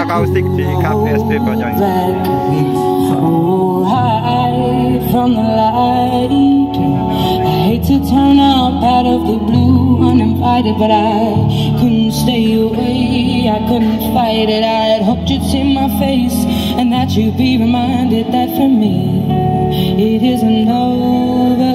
acara kaustik di Cafe SISTEM Banyuwangi. From the light, I hate to turn up out of the blue uninvited, but I couldn't stay away, I couldn't fight it. I had hoped you'd see my face and that you'd be reminded that for me it isn't over.